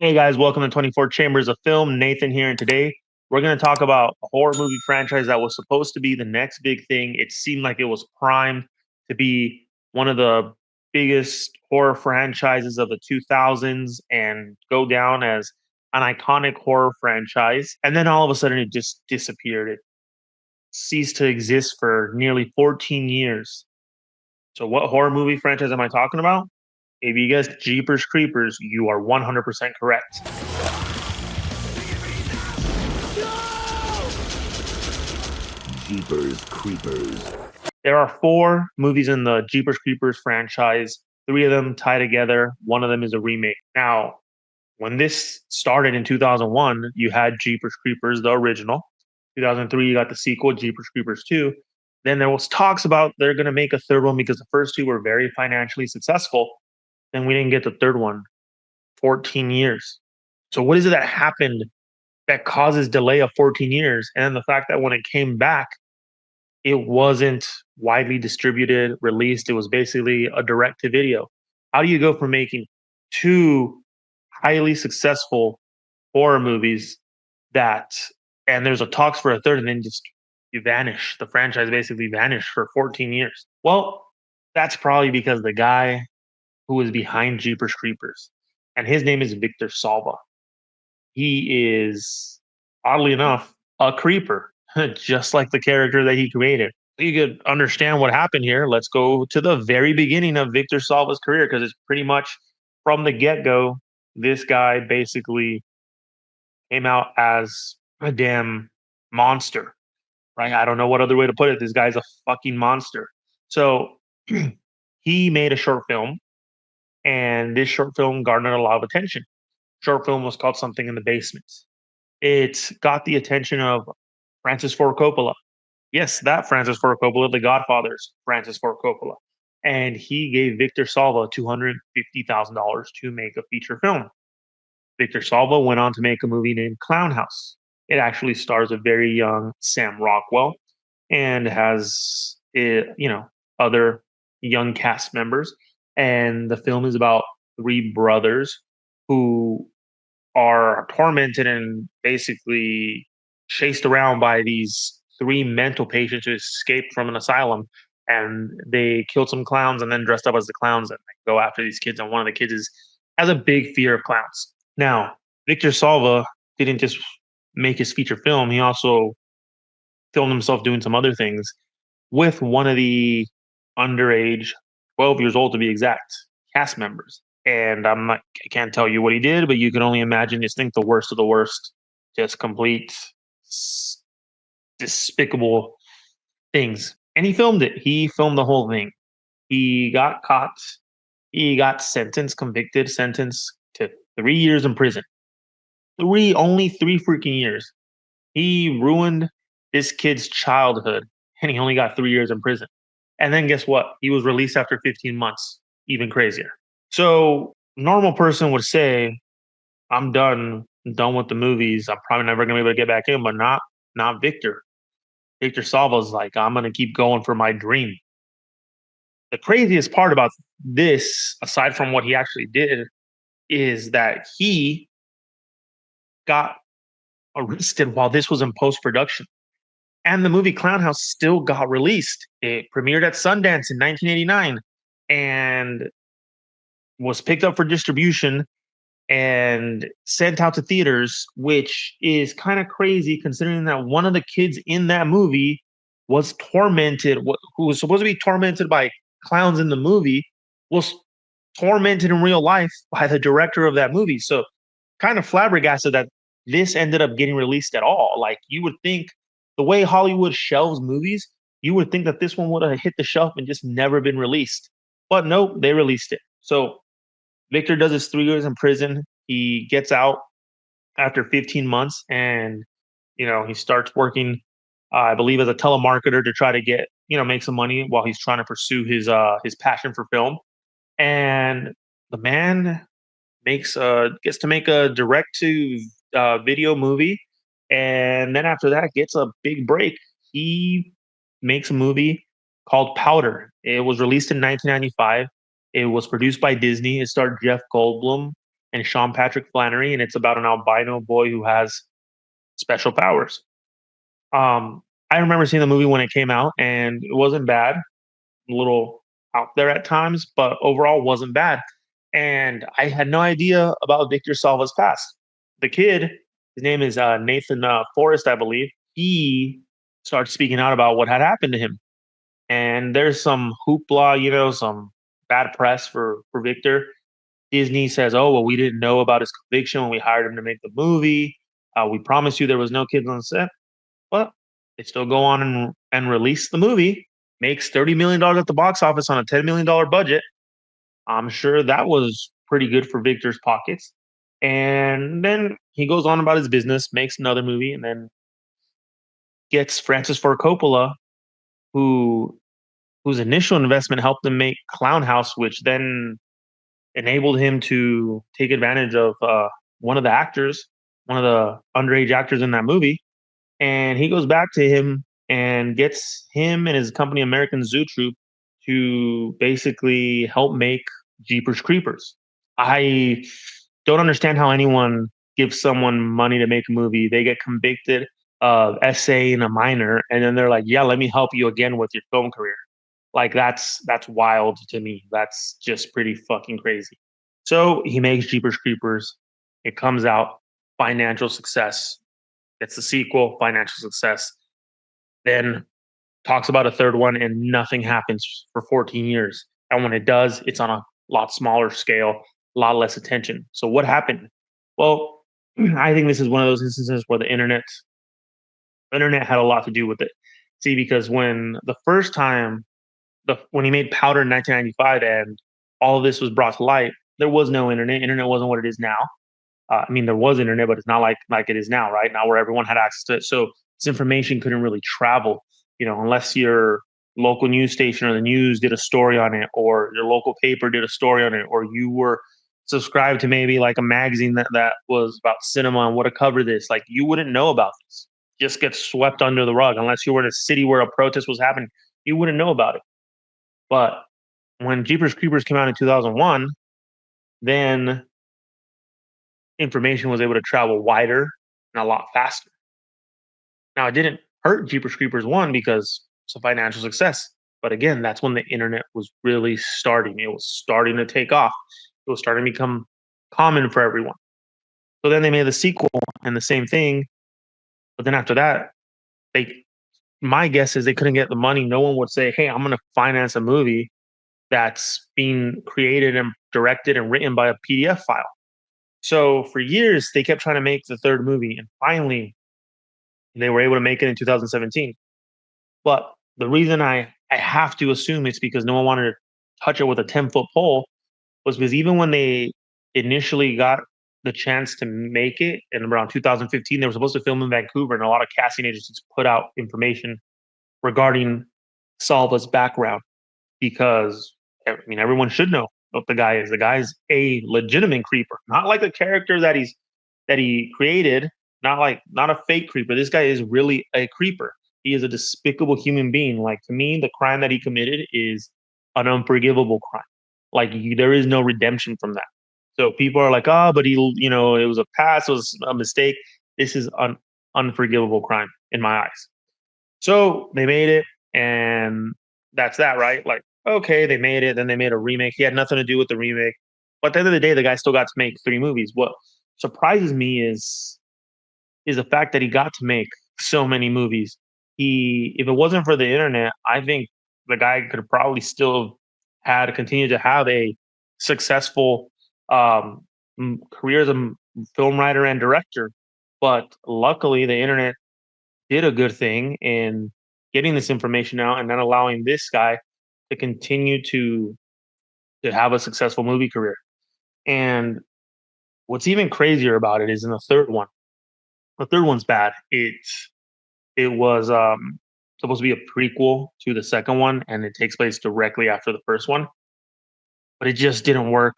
Hey guys, welcome to 24 Chambers of Film. Nathan here, and today we're going to talk about a horror movie franchise that was supposed to be the next big thing. It seemed like it was primed to be one of the biggest horror franchises of the 2000s and go down as an iconic horror franchise. And then all of a sudden it just disappeared. It ceased to exist for nearly 14 years. So, what horror movie franchise am I talking about? If you guessed Jeepers Creepers, you are 100% correct. Jeepers Creepers. There are four movies in the Jeepers Creepers franchise. Three of them tie together. One of them is a remake. Now, when this started in 2001, you had Jeepers Creepers, the original. 2003, you got the sequel, Jeepers Creepers 2. Then there was talks about they're going to make a third one because the first two were very financially successful. Then we didn't get the third one. 14 years. So what is it that happened that causes delay of 14 years? And then the fact that when it came back, it wasn't widely distributed, released. It was basically a direct to video. How do you go from making two highly successful horror movies that, and there's a talks for a third, and then just you vanish? The franchise basically vanished for 14 years. Well, that's probably because the guy who was behind Jeepers Creepers, and his name is Victor Salva. He is, oddly enough, a creeper, just like the character that he created. You could understand what happened here. Let's go to the very beginning of Victor Salva's career because it's pretty much from the get go. This guy basically came out as a damn monster, right? I don't know what other way to put it. This guy's a fucking monster. So he made a short film, and this short film garnered a lot of attention. Short film was called Something in the Basement. It got the attention of Francis Ford Coppola. Yes, that Francis Ford Coppola, The Godfather's Francis Ford Coppola. And he gave Victor Salva $250,000 to make a feature film. Victor Salva went on to make a movie named Clown House. It actually stars a very young Sam Rockwell and has, other young cast members. And the film is about three brothers who are tormented and basically chased around by these three mental patients who escaped from an asylum. And they killed some clowns and then dressed up as the clowns and go after these kids. And one of the kids has a big fear of clowns. Now, Victor Salva didn't just make his feature film; he also filmed himself doing some other things with one of the underage, 12 years old to be exact, cast members. And I can't tell you what he did, but you can only imagine, just think the worst of the worst, just complete despicable things. And he filmed it. He filmed the whole thing. He got caught. He got sentenced, convicted, sentenced to 3 years in prison. Only 3 freaking years. He ruined this kid's childhood, and he only got 3 years in prison. And then guess what? He was released after 15 months. Even crazier. So, normal person would say, I'm done with the movies. I'm probably never gonna be able to get back in, but not Victor. Victor Salva's like, I'm gonna keep going for my dream. The craziest part about this, aside from what he actually did, is that he got arrested while this was in post production. And the movie Clown House still got released. It premiered at Sundance in 1989 and was picked up for distribution and sent out to theaters, which is kind of crazy considering that one of the kids in that movie was tormented, who was supposed to be tormented by clowns in the movie, was tormented in real life by the director of that movie. So, kind of flabbergasted that this ended up getting released at all. Like, you would think the way Hollywood shelves movies, you would think that this one would have hit the shelf and just never been released. But nope, they released it. So, Victor does his 3 years in prison. He gets out after 15 months, and he starts working, I believe, as a telemarketer to try to get make some money while he's trying to pursue his passion for film. And the man gets to make a direct to video movie, and then after that gets a big break. He makes a movie called Powder. It was released in 1995. It was produced by Disney. It starred Jeff Goldblum and Sean Patrick Flannery, and it's about an albino boy who has special powers. Um, I remember seeing the movie when it came out, and it wasn't bad. A little out there at times, but overall wasn't bad. And I had no idea about Victor Salva's past. The kid, his name is Nathan Forrest, I believe. He started speaking out about what had happened to him, and there's some hoopla, some bad press for Victor. Disney says, "Oh well, we didn't know about his conviction when we hired him to make the movie. We promised you there was no kids on set." But they still go on and release the movie, makes $30 million at the box office on a $10 million budget. I'm sure that was pretty good for Victor's pockets. And then he goes on about his business, makes another movie, and then gets Francis Ford Coppola, who whose initial investment helped him make Clown House, which then enabled him to take advantage of one of the actors, one of the underage actors in that movie. And he goes back to him and gets him and his company, American Zoo Troop, to basically help make Jeepers Creepers. I don't understand how anyone gives someone money to make a movie. They get convicted of essaying a minor, and then they're like, "Yeah, let me help you again with your film career." Like that's wild to me. That's just pretty fucking crazy. So he makes Jeepers Creepers. It comes out, financial success. It's the sequel, financial success. Then talks about a third one, and nothing happens for 14 years. And when it does, it's on a lot smaller scale, a lot less attention. So what happened? Well, I think this is one of those instances where the internet had a lot to do with it. See, because when the first time when he made Powder in 1995 and all of this was brought to light, there was no internet. Internet wasn't what it is now. I mean, there was internet, but it's not like it is now, right? Now where everyone had access to it. So this information couldn't really travel, unless your local news station or the news did a story on it, or your local paper did a story on it, or you were subscribed to maybe like a magazine that was about cinema and would have covered this. Like you wouldn't know about this. Just get swept under the rug unless you were in a city where a protest was happening. You wouldn't know about it. But when Jeepers Creepers came out in 2001, then information was able to travel wider and a lot faster. Now, it didn't hurt Jeepers Creepers 1 because it's a financial success. But again, that's when the internet was really starting. It was starting to take off. It was starting to become common for everyone. So then they made the sequel and the same thing. But then after that, they my guess is they couldn't get the money. No one would say, "Hey, I'm going to finance a movie that's being created and directed and written by a PDF file." So for years, they kept trying to make the third movie, and finally, they were able to make it in 2017. But the reason I have to assume it's because no one wanted to touch it with a 10-foot pole was because even when they initially got the chance to make it in around 2015, they were supposed to film in Vancouver, and a lot of casting agencies put out information regarding Salva's background because I mean everyone should know what the guy is. The guy's a legitimate creeper, not like the character that he created, not a fake creeper. This guy is really a creeper. He is a despicable human being. Like to me, the crime that he committed is an unforgivable crime. Like there is no redemption from that. So people are like, "Oh, but it was a past, it was a mistake." This is an unforgivable crime in my eyes. So they made it, and that's that, right? Like, okay, they made it, then they made a remake. He had nothing to do with the remake. But at the end of the day, the guy still got to make three movies. What surprises me is the fact that he got to make so many movies. If it wasn't for the internet, I think the guy could probably still have had continue to have a successful career as a film writer and director. But luckily, the internet did a good thing in getting this information out and then allowing this guy to continue to have a successful movie career. And what's even crazier about it is in the third one. The third one's bad. It was supposed to be a prequel to the second one, and it takes place directly after the first one, but it just didn't work.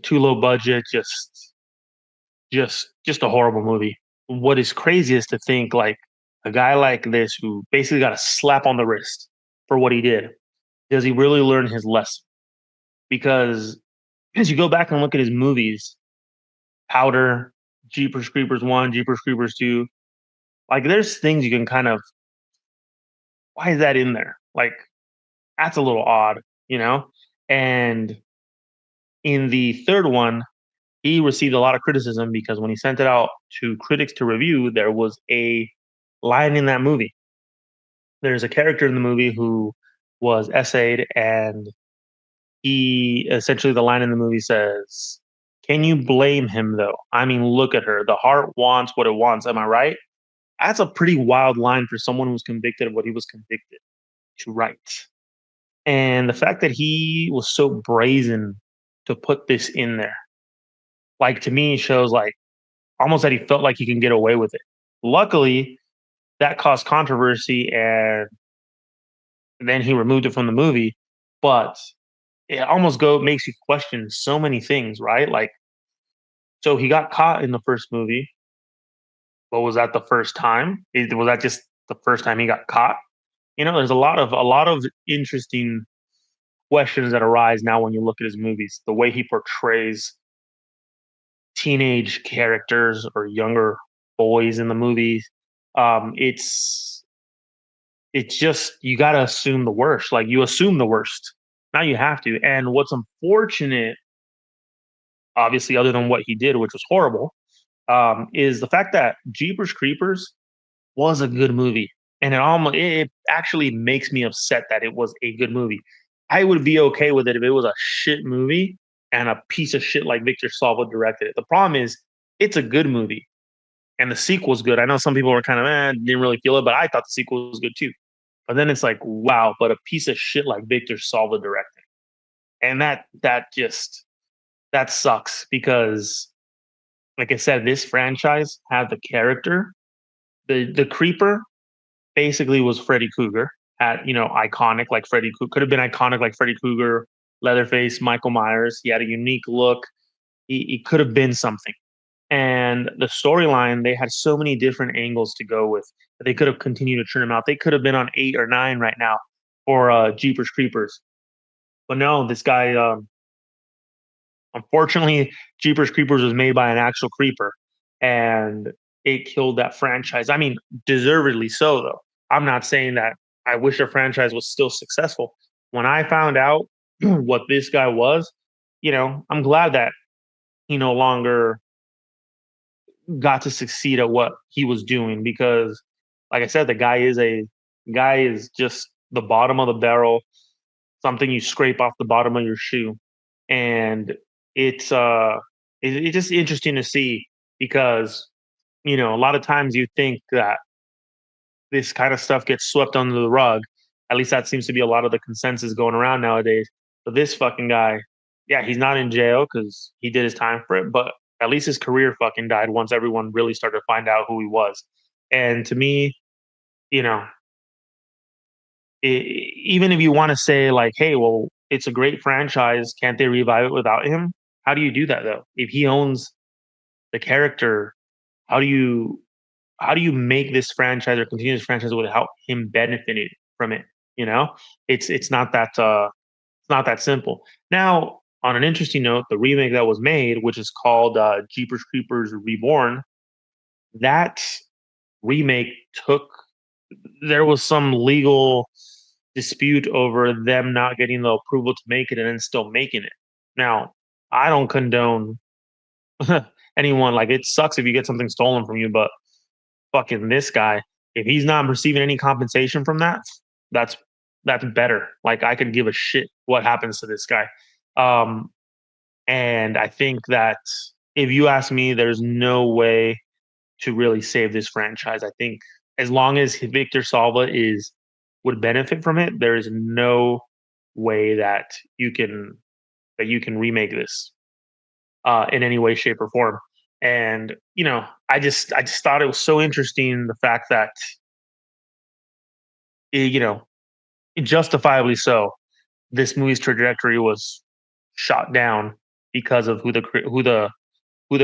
Too low budget, just a horrible movie. What is crazy is to think like a guy like this who basically got a slap on the wrist for what he did. Does he really learn his lesson? Because as you go back and look at his movies, Powder, Jeepers Creepers 1, Jeepers Creepers 2. Like, there's things you can kind of, why is that in there? Like, that's a little odd, you know? And in the third one, he received a lot of criticism because when he sent it out to critics to review, there was a line in that movie. There's a character in the movie who was essayed, and he essentially, the line in the movie says, "Can you blame him though? I mean, look at her. The heart wants what it wants. Am I right?" That's a pretty wild line for someone who was convicted of what he was convicted to write. And the fact that he was so brazen to put this in there, like, to me shows like almost that he felt like he can get away with it. Luckily, that caused controversy, and then he removed it from the movie. But it almost go makes you question so many things, right? Like, so he got caught in the first movie, but was that the first time? Was that just the first time he got caught? You know, there's a lot of interesting questions that arise now when you look at his movies. The way he portrays teenage characters or younger boys in the movies, it's just, you got to assume the worst. Like, you assume the worst. Now you have to. And what's unfortunate, obviously, other than what he did, which was horrible, is the fact that Jeepers Creepers was a good movie, and it actually makes me upset that it was a good movie. I would be okay with it if it was a shit movie and a piece of shit like Victor Salva directed it. The problem is it's a good movie and the sequel's good. I know some people were kind of didn't really feel it, but I thought the sequel was good too. But then it's like, wow, but a piece of shit like Victor Salva directing, and that sucks because, like I said, this franchise had the character. The creeper basically was Freddy Krueger, at, iconic like Freddy Krueger, could have been iconic like Freddy Krueger, Leatherface, Michael Myers. He had a unique look. He could have been something. And the storyline, they had so many different angles to go with. They could have continued to churn him out. They could have been on 8 or 9 right now for Jeepers Creepers. But no, this guy, unfortunately, Jeepers Creepers was made by an actual creeper, and it killed that franchise. I mean, deservedly so, though. I'm not saying that I wish a franchise was still successful. When I found out what this guy was, I'm glad that he no longer got to succeed at what he was doing because, like I said, the guy is just the bottom of the barrel, something you scrape off the bottom of your shoe. And it's it's just interesting to see because, a lot of times you think that this kind of stuff gets swept under the rug. At least that seems to be a lot of the consensus going around nowadays. But this fucking guy, yeah, he's not in jail because he did his time for it, but at least his career fucking died once everyone really started to find out who he was. And to me, you know, even if you want to say like, hey, well, it's a great franchise, can't they revive it without him? How do you do that though? If he owns the character, how do you how do you make this franchise or continue this franchise without him benefiting from it? You know, it's not that simple. Now, on an interesting note, the remake that was made, which is called Jeepers Creepers Reborn, that remake took there was some legal dispute over them not getting the approval to make it and then still making it. Now, I don't condone anyone, like, it sucks if you get something stolen from you, but fucking this guy, if he's not receiving any compensation from that, that's that's better. Like, I could give a shit what happens to this guy. Um, and I think that if you ask me, there's no way to really save this franchise. I think as long as Victor Salva is would benefit from it, there is no way that you can remake this in any way, shape, or form. And I just thought it was so interesting the fact that eh, you know, justifiably so, this movie's trajectory was shot down because of who the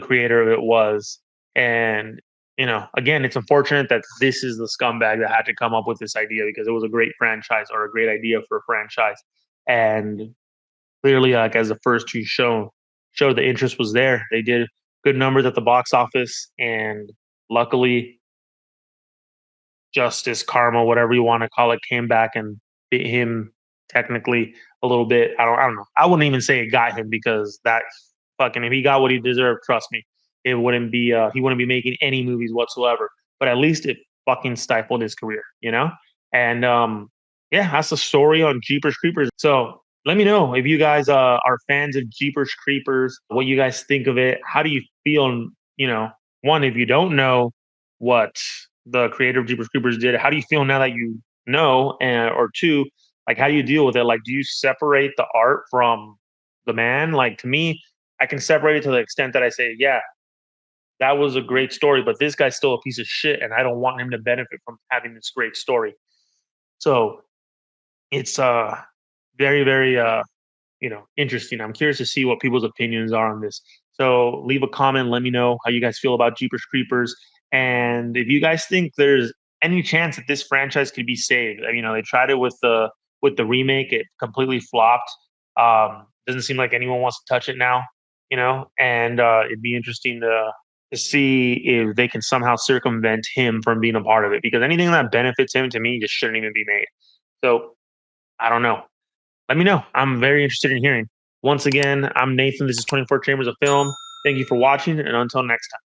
creator of it was. And again, it's unfortunate that this is the scumbag that had to come up with this idea because it was a great franchise or a great idea for a franchise. And clearly, like as the first two show the interest was there. They did good numbers at the box office, and luckily, justice, karma, whatever you want to call it, came back and bit him technically a little bit. I don't know. I wouldn't even say it got him because that fucking if he got what he deserved, trust me, it wouldn't be he wouldn't be making any movies whatsoever. But at least it fucking stifled his career, you know? And yeah, that's the story on Jeepers Creepers. So let me know if you guys are fans of Jeepers Creepers, what you guys think of it. How do you feel, you know, one, if you don't know what the creator of Jeepers Creepers did, how do you feel now that you know? And or two, like how do you deal with it? Like, do you separate the art from the man? Like to me, I can separate it to the extent that I say, yeah, that was a great story, but this guy's still a piece of shit, and I don't want him to benefit from having this great story. So it's very, very interesting. I'm curious to see what people's opinions are on this. So leave a comment, let me know how you guys feel about Jeepers Creepers. And if you guys think there's any chance that this franchise could be saved. You know, they tried it with the remake, it completely flopped. Doesn't seem like anyone wants to touch it now, you know, and it'd be interesting to see if they can somehow circumvent him from being a part of it because anything that benefits him to me just shouldn't even be made. So I don't know. Let me know. I'm very interested in hearing. Once again, I'm Nathan. This is 24 Chambers of Film. Thank you for watching, and until next time.